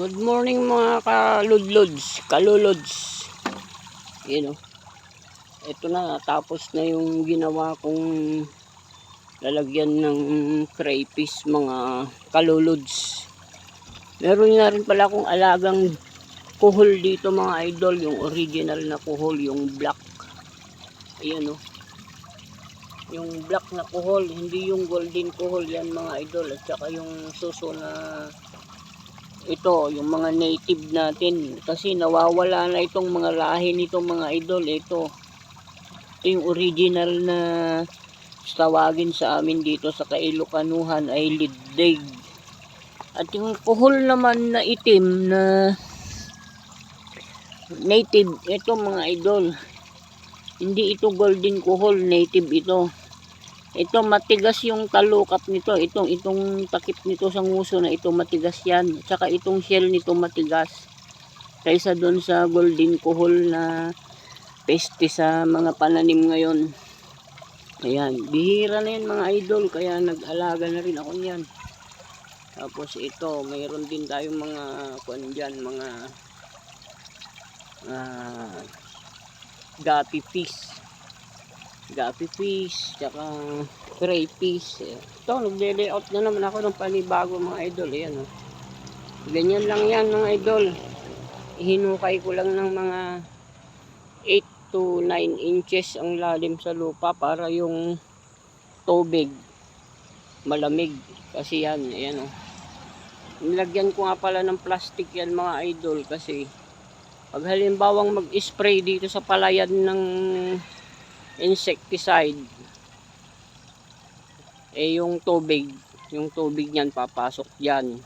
Good morning mga kaluluds. Yun o. Ito na, tapos na yung ginawa kong lalagyan ng crayfish mga kaluluds. Meron na rin pala akong alagang kuhol dito mga idol. Yung original na kuhol, yung black. Ayan o. Yung black na kuhol, hindi yung golden kuhol yan mga idol. At saka yung suso na ito, yung mga native natin, kasi nawawala na itong mga lahi nitong mga idol. Ito yung original na tawagin sa amin dito sa Kailokanuhan ay liddig. At yung kuhol naman na itim na native, ito mga idol, hindi ito golden kuhol, native ito. Ito matigas yung talukap nito, itong takip nito sa nguso na ito matigas yan. Tsaka itong shell nito matigas. Kaysa doon sa golden kuhol na peste sa mga pananim ngayon. Ayan, bihira na yan mga idol, kaya nag-alaga na rin ako niyan. Tapos ito, mayroon din tayong mga mga guppy fish, tsaka crayfish. Ito, nagde-layout na naman ako ng panibago mga idol. Ayan, oh. Ganyan lang yan mga idol. Hinukay ko lang ng mga 8 to 9 inches ang lalim sa lupa para yung tubig malamig. Kasi yan, ayan o. Nilagyan ko nga pala ng plastic yan mga idol kasi pag halimbawang mag-spray dito sa palayan ng insecticide, yung tubig niyan papasok diyan.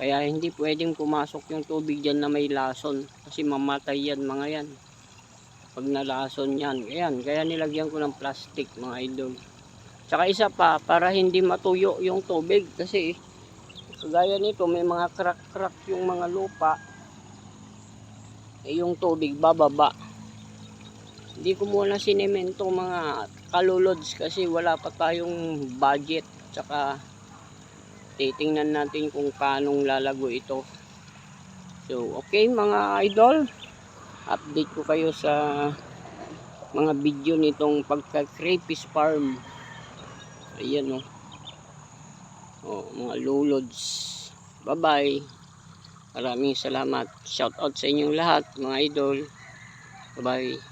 Kaya hindi pwedeng pumasok yung tubig diyan na may lason kasi mamatay yan mga yan pag nalason yan. Kaya nilagyan ko ng plastic mga idol. Tsaka isa pa, para hindi matuyo yung tubig kasi kagaya nito may mga crack yung mga lupa, yung tubig bababa. Hindi ko muna sinemento mga kaluluds kasi wala pa tayong budget. Tsaka titingnan natin kung paano lalago ito. So okay mga idol, update ko kayo sa mga video nitong pagka-crayfish farm. Ayan o. Mga luluds. Bye bye. Maraming salamat. Shout out sa inyong lahat mga idol. Bye bye.